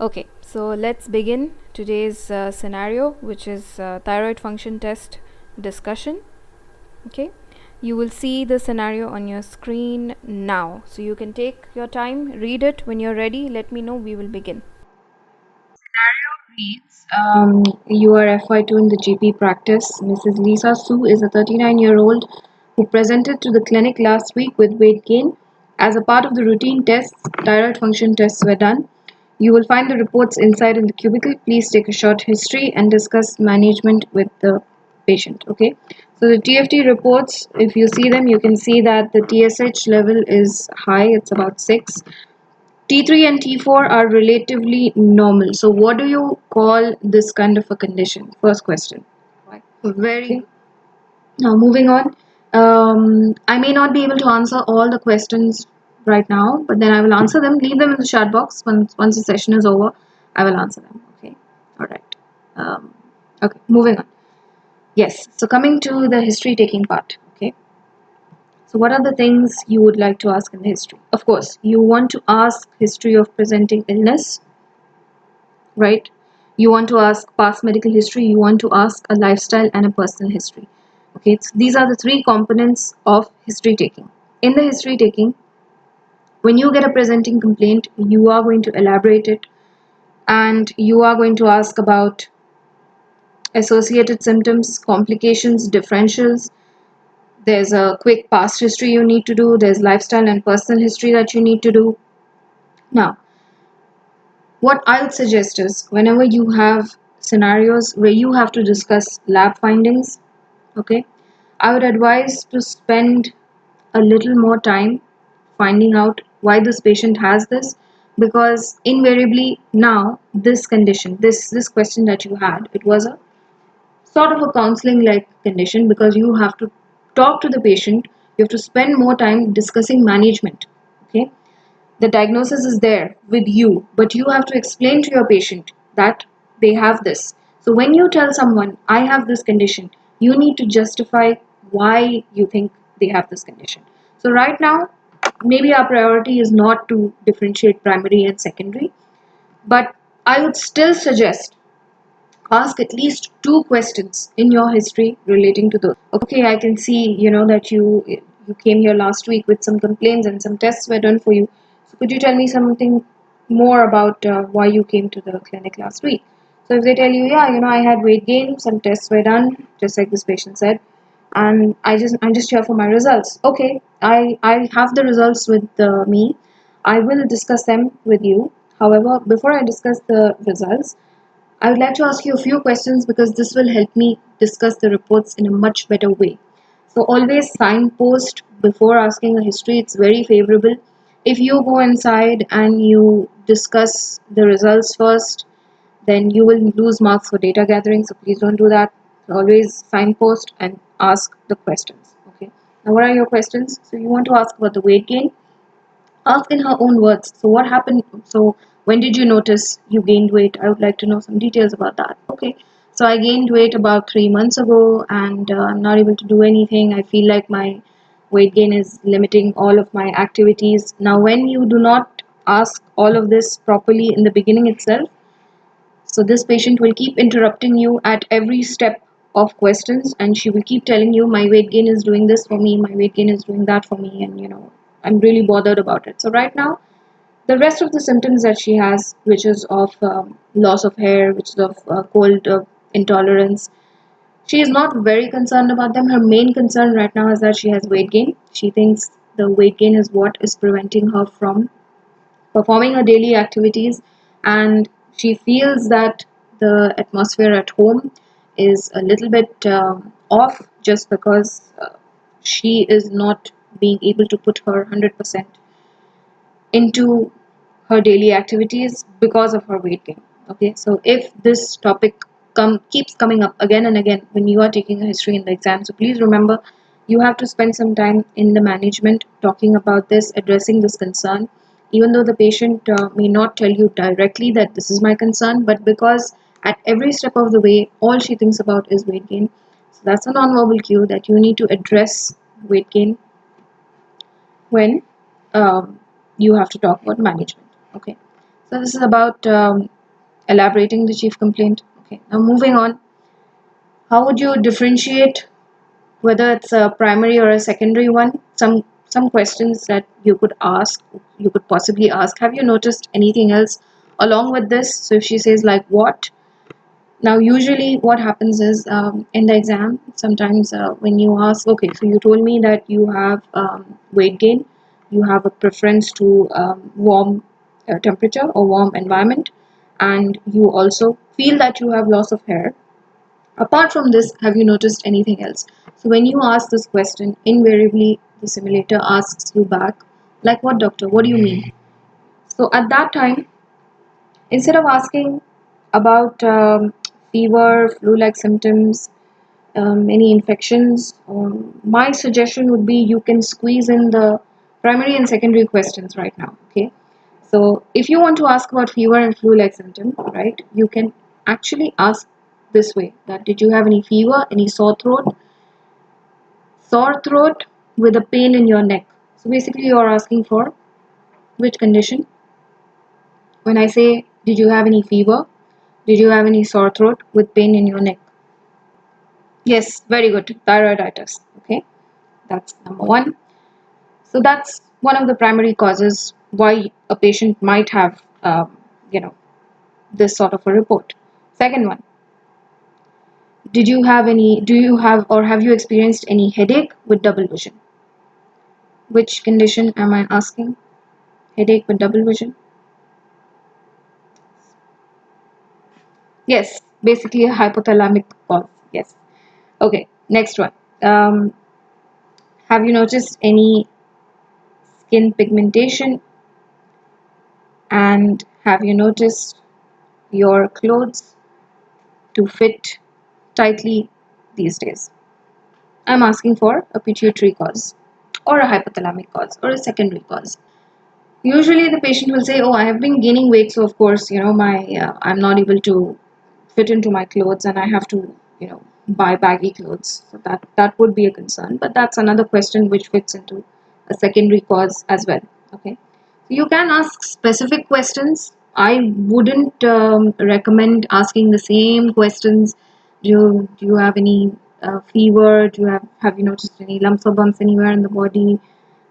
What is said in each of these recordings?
Okay, so let's begin today's scenario, which is thyroid function test discussion. Okay, you will see the scenario on your screen now, so you can take your time, read it. When you're ready, let me know. We will begin. Reads, you are FY2 in the GP practice. Mrs. Lisa Su is a 39-year-old who presented to the clinic last week with weight gain. As a part of the routine tests, thyroid function tests were done. You will find the reports inside in the cubicle. Please take a short history and discuss management with the patient. Okay, so the TFT reports, if you see them, you can see that the TSH level is high, it's about 6. T3 and T4 are relatively normal. So, what do you call this kind of a condition? First question. Right. Very okay. Good. Now, moving on. I may not be able to answer all the questions right now, but then I will answer them. Leave them in the chat box. Once the session is over, I will answer them. Okay. All right. Um, okay. Moving on. Yes. So, coming to the history taking part. Okay. So what are the things you would like to ask in the history? Of course, you want to ask history of presenting illness, right? You want to ask past medical history, you want to ask a lifestyle and a personal history. Okay, so these are the three components of history taking. In the history taking, when you get a presenting complaint, you are going to elaborate it and you are going to ask about associated symptoms, complications, differentials. There's a quick past history you need to do, there's lifestyle and personal history that you need to do. Now, what I would suggest is whenever you have scenarios where you have to discuss lab findings, okay, I would advise to spend a little more time finding out why this patient has this, because invariably now this condition, this question that you had, it was a sort of a counseling like condition because you have to talk to the patient, you have to spend more time discussing management. Okay, the diagnosis is there with you, but you have to explain to your patient that they have this. So when you tell someone, I have this condition, you need to justify why you think they have this condition. So right now, maybe our priority is not to differentiate primary and secondary, but I would still suggest ask at least two questions in your history relating to those. Okay, I can see, that you came here last week with some complaints and some tests were done for you. So could you tell me something more about why you came to the clinic last week? So if they tell you, yeah, I had weight gain, some tests were done, just like this patient said, and I'm just here for my results. Okay, I have the results with me. I will discuss them with you. However, before I discuss the results, I would like to ask you a few questions because this will help me discuss the reports in a much better way. So always signpost before asking a history. It's very favorable. If you go inside and you discuss the results first, then you will lose marks for data gathering. So please don't do that. Always signpost and ask the questions. Okay. Now what are your questions? So you want to ask about the weight gain. Ask in her own words. So what happened? So when did you notice you gained weight? I would like to know some details about that. Okay. So I gained weight about 3 months ago and I'm not able to do anything. I feel like my weight gain is limiting all of my activities. Now, when you do not ask all of this properly in the beginning itself, so this patient will keep interrupting you at every step of questions and she will keep telling you my weight gain is doing this for me, my weight gain is doing that for me, and I'm really bothered about it. So right now, the rest of the symptoms that she has, which is of loss of hair, which is of cold intolerance, she is not very concerned about them. Her main concern right now is that she has weight gain. She thinks the weight gain is what is preventing her from performing her daily activities, and she feels that the atmosphere at home is a little bit off just because she is not being able to put her 100% into her daily activities because of her weight gain. Okay, so if this topic keeps coming up again and again when you are taking a history in the exam, so please remember you have to spend some time in the management talking about this, addressing this concern, even though the patient may not tell you directly that this is my concern, but because at every step of the way all she thinks about is weight gain. So that's a non-verbal cue that you need to address weight gain when you have to talk about management. Okay, So this is about elaborating the chief complaint. Okay, now moving on. How would you differentiate whether it's a primary or a secondary one? Some questions that you could possibly ask. Have you noticed anything else along with this? So if she says like what, now usually what happens is in the exam sometimes when you ask, okay, so you told me that you have weight gain, you have a preference to warm temperature or warm environment, and you also feel that you have loss of hair. Apart from this, have you noticed anything else? So when you ask this question, invariably the simulator asks you back, like what doctor, what do you mean? So at that time, instead of asking about fever, flu-like symptoms, any infections, my suggestion would be you can squeeze in the primary and secondary questions right now. Okay, so if you want to ask about fever and flu-like symptom, right, you can actually ask this way: that did you have any fever, any sore throat with a pain in your neck? So basically, you are asking for which condition. When I say, did you have any fever? Did you have any sore throat with pain in your neck? Yes, very good. Thyroiditis. Okay, that's number one. So that's one of the primary causes why a patient might have, you know, this sort of a report. Second one, do you have or have you experienced any headache with double vision? Which condition am I asking? Headache with double vision? Yes, basically a hypothalamic cause. Yes. Okay, next one. Um, have you noticed any skin pigmentation, and have you noticed your clothes to fit tightly these days? I'm asking for a pituitary cause or a hypothalamic cause or a secondary cause. Usually the patient will say, oh, I have been gaining weight, so of course, my I'm not able to fit into my clothes and I have to, buy baggy clothes. So that would be a concern, but that's another question which fits into a secondary cause as well. Okay. So you can ask specific questions. I wouldn't recommend asking the same questions. Do you have any fever? Have you noticed any lumps or bumps anywhere in the body?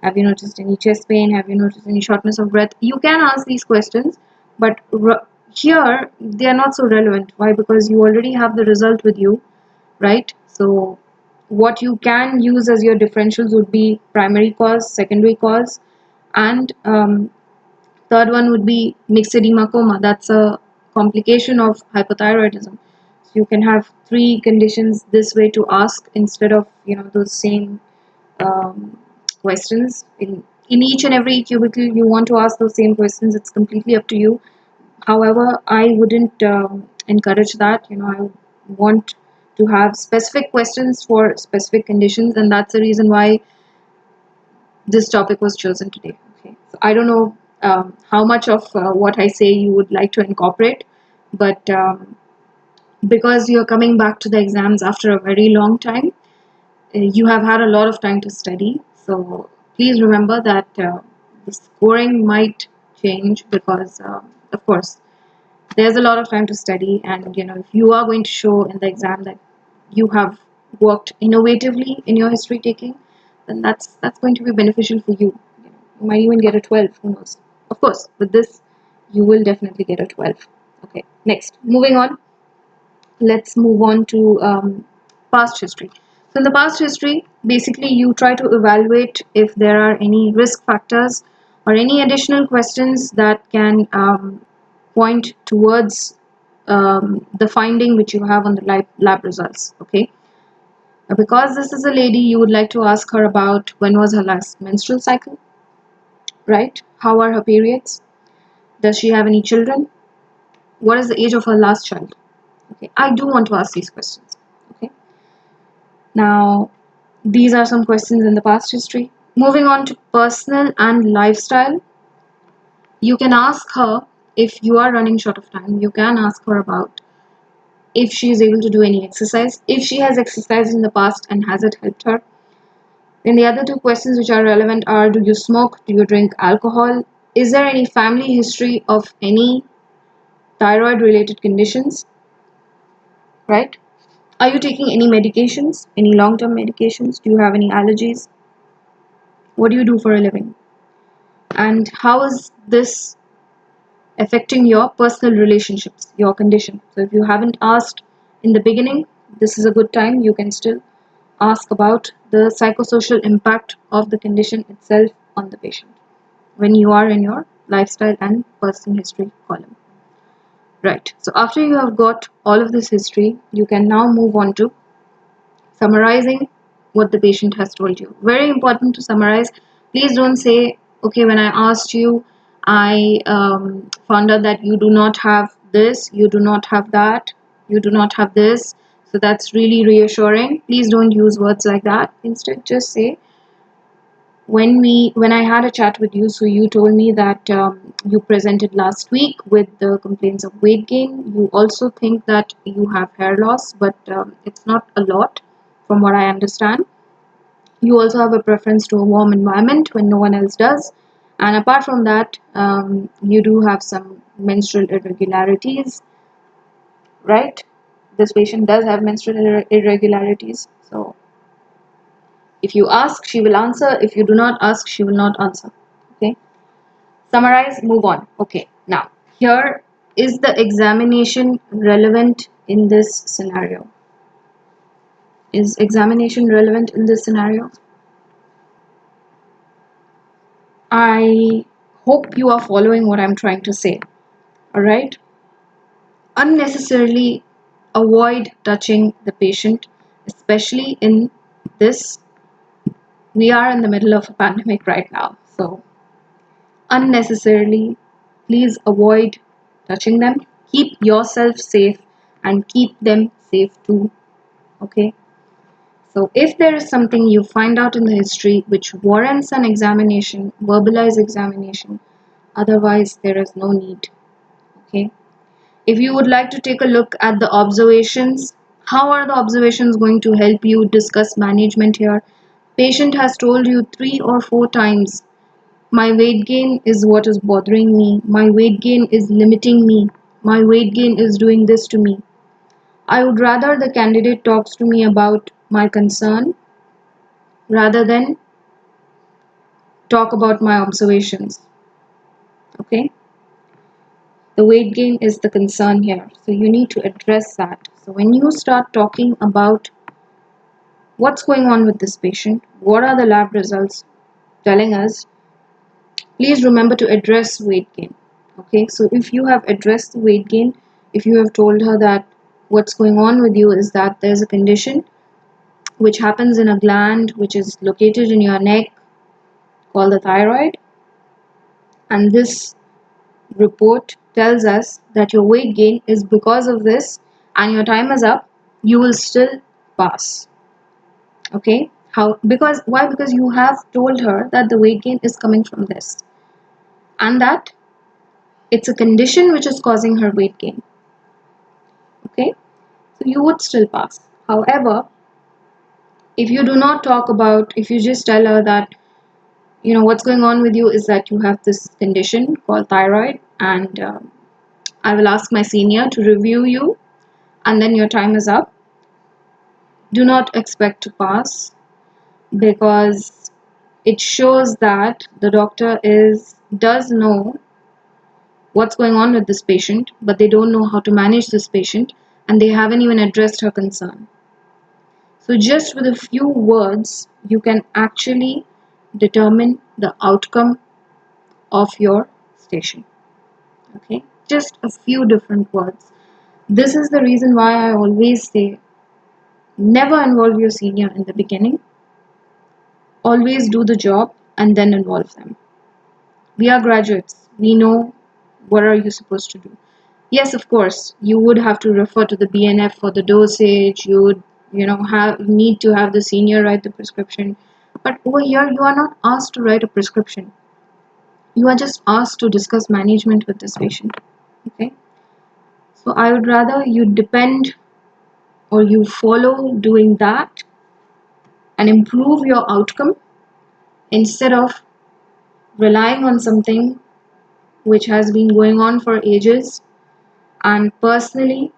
Have you noticed any chest pain? Have you noticed any shortness of breath? You can ask these questions, but here they are not so relevant. Why? Because you already have the result with you, right? So what you can use as your differentials would be primary cause, secondary cause, and third one would be myxedema coma. That's a complication of hypothyroidism. So you can have three conditions this way to ask instead of those same um, questions in each and every cubicle. You want to ask those same questions. It's completely up to you. However, I wouldn't encourage that. I want to have specific questions for specific conditions, and that's the reason why this topic was chosen today. Okay, so I don't know how much of what I say you would like to incorporate, but because you're coming back to the exams after a very long time, you have had a lot of time to study. So please remember that the scoring might change because, of course, there's a lot of time to study, and if you are going to show in the exam that you have worked innovatively in your history taking, then that's going to be beneficial for you. You might even get a 12, who knows. Of course, with this you will definitely get a 12. Okay, next, moving on, let's move on to past history. So in the past history, basically you try to evaluate if there are any risk factors or any additional questions that can point towards the finding which you have on the lab results. Okay. Because this is a lady, you would like to ask her about when was her last menstrual cycle, right? How are her periods? Does she have any children? What is the age of her last child? Okay, I do want to ask these questions. Okay. Now, these are some questions in the past history. Moving on to personal and lifestyle, you can ask her, if you are running short of time, you can ask her about if she is able to do any exercise, if she has exercised in the past and has it helped her. Then the other two questions which are relevant are, do you smoke? Do you drink alcohol? Is there any family history of any thyroid related conditions, right? Are you taking any medications, any long term medications? Do you have any allergies? What do you do for a living? And how is this affecting your personal relationships, your condition? So if you haven't asked in the beginning, this is a good time. You can still ask about the psychosocial impact of the condition itself on the patient when you are in your lifestyle and personal history column. Right. So after you have got all of this history, you can now move on to summarizing what the patient has told you. Very important to summarize. Please don't say, okay, when I asked you, I found out that you do not have this, you do not have that, you do not have this. So that's really reassuring. Please don't use words like that. Instead, just say, when I had a chat with you, so you told me that you presented last week with the complaints of weight gain. You also think that you have hair loss, but it's not a lot from what I understand. You also have a preference to a warm environment when no one else does. And apart from that, you do have some menstrual irregularities, right? This patient does have menstrual irregularities. So if you ask, she will answer. If you do not ask, she will not answer. Okay. Summarize, move on. Okay. Now, here is the examination relevant in this scenario. Is examination relevant in this scenario? I hope you are following what I'm trying to say. Alright? Unnecessarily avoid touching the patient, especially in this. We are in the middle of a pandemic right now. So, unnecessarily, please avoid touching them. Keep yourself safe and keep them safe too. Okay? So, if there is something you find out in the history which warrants an examination, verbalized examination, otherwise, there is no need. Okay? If you would like to take a look at the observations, how are the observations going to help you discuss management here? Patient has told you 3 or 4 times, my weight gain is what is bothering me. My weight gain is limiting me. My weight gain is doing this to me. I would rather the candidate talks to me about my concern rather than talk about my observations. Okay? The weight gain is the concern here. So you need to address that. So when you start talking about what's going on with this patient, what are the lab results telling us, please remember to address weight gain. Okay, so if you have addressed the weight gain, if you have told her that what's going on with you is that there's a condition which happens in a gland which is located in your neck called the thyroid, and this report tells us that your weight gain is because of this and your time is up, you will still pass. Okay, how? Because why? Because you have told her that the weight gain is coming from this and that it's a condition which is causing her weight gain. Okay, so you would still pass. However, if you do not talk about, if you just tell her that what's going on with you is that you have this condition called thyroid, and I will ask my senior to review you, and then your time is up. Do not expect to pass, because it shows that the doctor does know what's going on with this patient, but they don't know how to manage this patient, and they haven't even addressed her concern. So just with a few words, you can actually determine the outcome of your station. Okay, just a few different words. This is the reason why I always say, never involve your senior in the beginning. Always do the job and then involve them. We are graduates. We know what are you supposed to do. Yes, of course, you would have to refer to the BNF for the dosage. You would, need to have the senior write the prescription. But over here, you are not asked to write a prescription. You are just asked to discuss management with this patient. Okay. So I would rather you depend or you follow doing that and improve your outcome instead of relying on something which has been going on for ages, and personally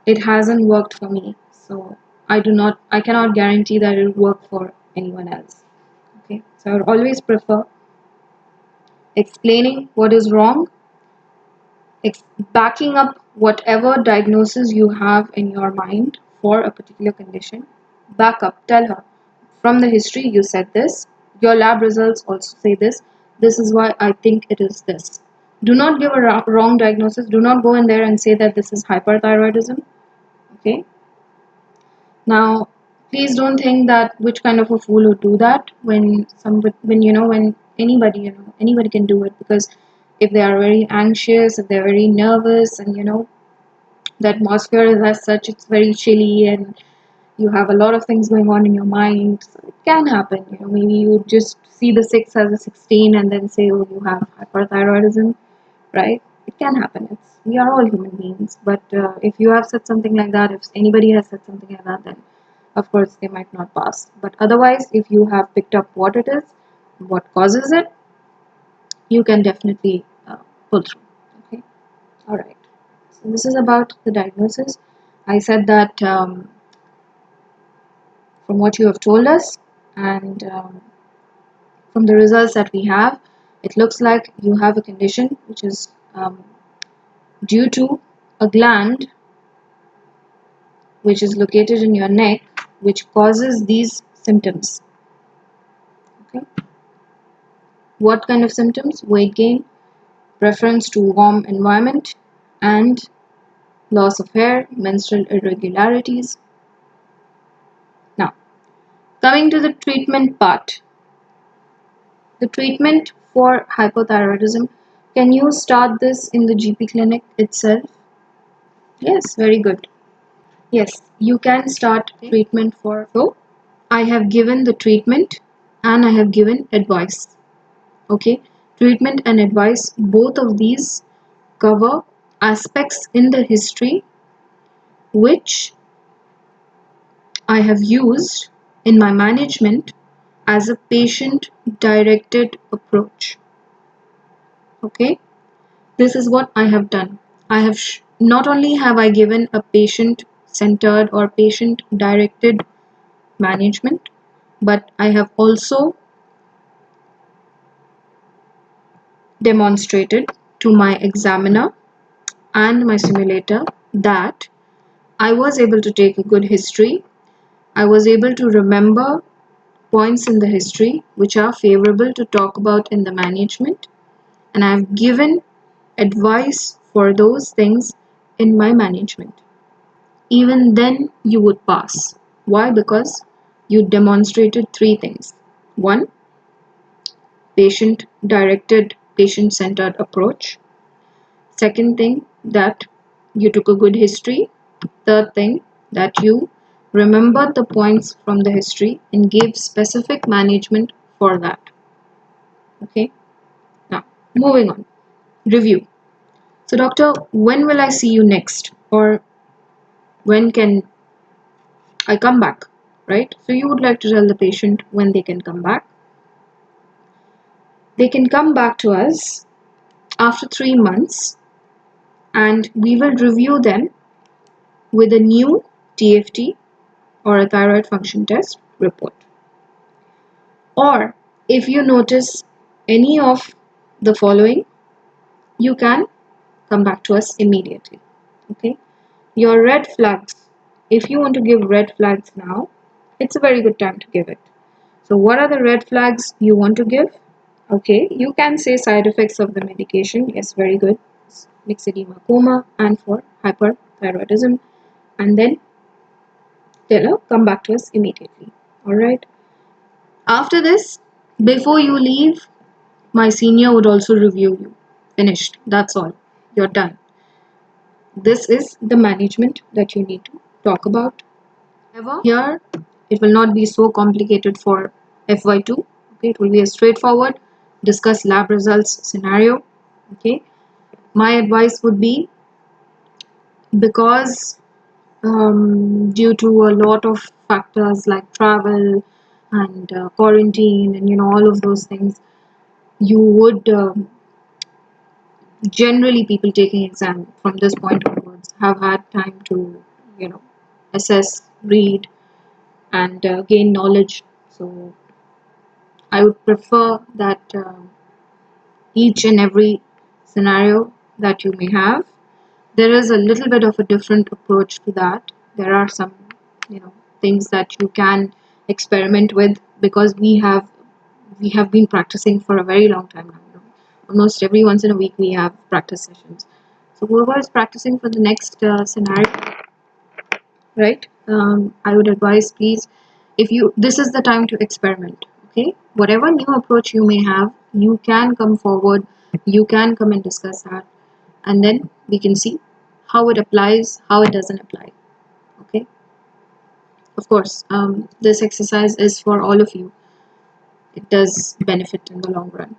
it hasn't worked for me. So I cannot guarantee that it will work for anyone else. Okay, so I would always prefer explaining what is wrong, backing up whatever diagnosis you have in your mind for a particular condition. Back up, tell her from the history you said this, your lab results also say this is why I think it is this. Do not give a wrong diagnosis. Do not go in there and say that this is hyperthyroidism. Okay, now please don't think that which kind of a fool would do that when when anybody anybody can do it, because if they are very anxious, if they're very nervous, and the atmosphere is as such, it's very chilly, and you have a lot of things going on in your mind, so it can happen. Maybe you just see the 6 as a 16 and then say, oh, you have hyperthyroidism, right? It can happen. We are all human beings, but if you have said something like that, if anybody has said something like that, then of course they might not pass. But otherwise, if you have picked up what it is, what causes it, you can definitely pull through. Okay, all right. So this is about the diagnosis. I said that from what you have told us, and from the results that we have, it looks like you have a condition which is due to a gland which is located in your neck, which causes these symptoms. Okay, what kind of symptoms? Weight gain, preference to warm environment, and loss of hair, menstrual irregularities. Now, coming to the treatment part. The treatment for hypothyroidism, can you start this in the GP clinic itself? Yes, very good. Yes, you can start treatment for. So, I have given the treatment and I have given advice. Okay, treatment and advice, both of these cover aspects in the history which I have used in my management as a patient directed approach. Okay, this is what I have done. I have not only have I given a patient centered or patient directed management, but I have also demonstrated to my examiner and my simulator that I was able to take a good history. I was able to remember points in the history which are favorable to talk about in the management, and I have given advice for those things in my management. Even then you would pass. Why? Because you demonstrated three things. One, patient directed, patient centered approach. Second thing, that you took a good history. Third thing, that you remembered the points from the history and gave specific management for that. Okay, now moving on. Review. So, doctor, when will I see you next? Or when can I come back? Right? So, you would like to tell the patient when they can come back. They can come back to us after 3 months, and we will review them with a new TFT or a thyroid function test report. Or if you notice any of the following, you can come back to us immediately. Okay, your red flags. If you want to give red flags now, it's a very good time to give it. So what are the red flags you want to give? Okay, you can say side effects of the medication. Yes, very good. Myxedema coma and for hyperthyroidism, and then tell her come back to us immediately. All right. After this, before you leave, my senior would also review you. Finished. That's all. You're done. This is the management that you need to talk about. However, here it will not be so complicated for FY2. Okay, it will be a straightforward discuss lab results scenario. Okay, my advice would be, because due to a lot of factors like travel and quarantine and all of those things, you would generally people taking exam from this point onwards have had time to, assess, read, and gain knowledge. So I would prefer that each and every scenario that you may have, there is a little bit of a different approach to that. There are some, things that you can experiment with, because we have been practicing for a very long time now. Almost every once in a week we have practice sessions. So whoever is practicing for the next scenario, right? I would advise, please, if you this is the time to experiment. Okay, whatever new approach you may have, you can come forward, you can come and discuss that, and then we can see how it applies, how it doesn't apply. Okay, of course, this exercise is for all of you. It does benefit in the long run,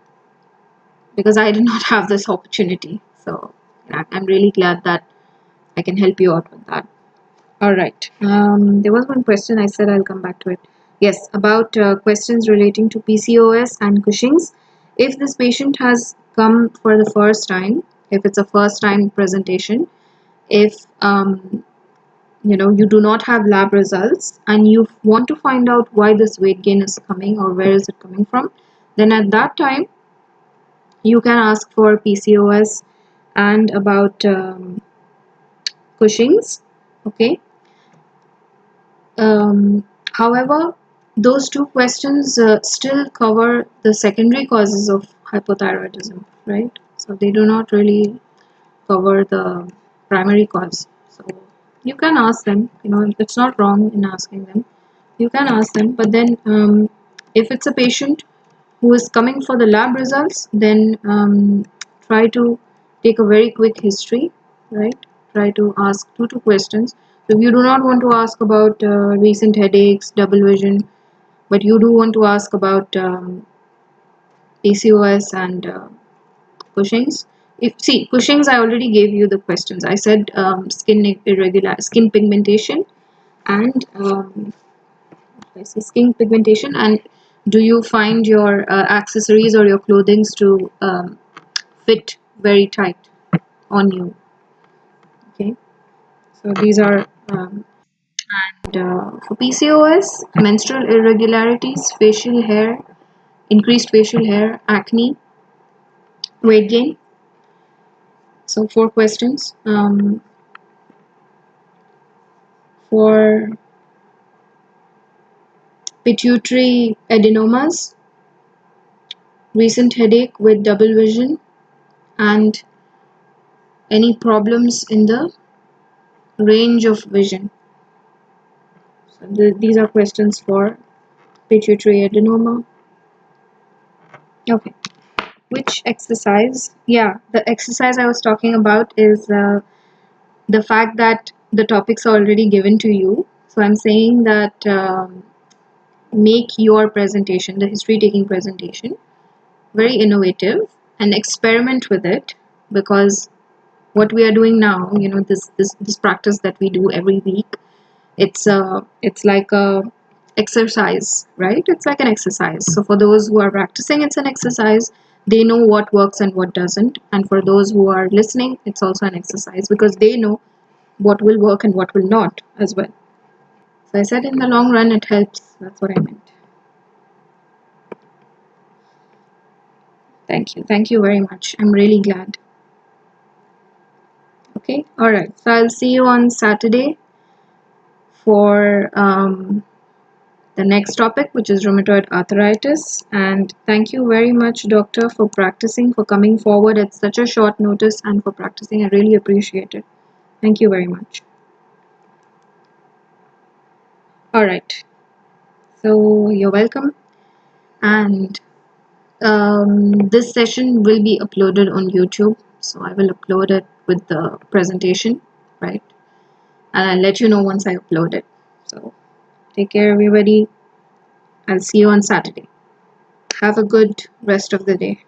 because I did not have this opportunity. So I'm really glad that I can help you out with that. All right. There was one question I said I'll come back to it. Yes, about questions relating to PCOS and Cushing's. If this patient has come for the first time, if it's a first time presentation, if you do not have lab results and you want to find out why this weight gain is coming or where is it coming from, then at that time you can ask for PCOS and about Cushing's. Okay. However, those two questions still cover the secondary causes of hypothyroidism, right? So they do not really cover the primary cause. So you can ask them, it's not wrong in asking them. You can ask them, but then if it's a patient who is coming for the lab results, then try to take a very quick history, right? Try to ask two questions. So if you do not want to ask about recent headaches, double vision, but you do want to ask about PCOS and Cushing's. If see Cushing's, I already gave you the questions. I said skin pigmentation, and skin pigmentation, and do you find your accessories or your clothing to fit very tight on you? Okay, so these are and for PCOS, menstrual irregularities, facial hair, increased facial hair, acne, weight gain. So 4 questions. For pituitary adenomas, recent headache with double vision, and any problems in the range of vision. So these are questions for pituitary adenoma. Okay, which exercise? Yeah, the exercise I was talking about is the fact that the topics are already given to you. So I'm saying that make your presentation, the history taking presentation, very innovative and experiment with it, because what we are doing now, this practice that we do every week, it's like a exercise, right? It's like an exercise. So for those who are practicing, it's an exercise. They know what works and what doesn't, and for those who are listening, it's also an exercise, because they know what will work and what will not as well. So I said in the long run it helps. That's what I meant. Thank you very much. I'm really glad. Okay, all right, so I'll see you on Saturday for the next topic, which is rheumatoid arthritis. And thank you very much, doctor, for practicing, for coming forward at such a short notice, and for practicing. I really appreciate it. Thank you very much. All right, so you're welcome. And this session will be uploaded on YouTube, so I will upload it with the presentation, right? And I'll let you know once I upload it. So take care, everybody. I'll see you on Saturday. Have a good rest of the day.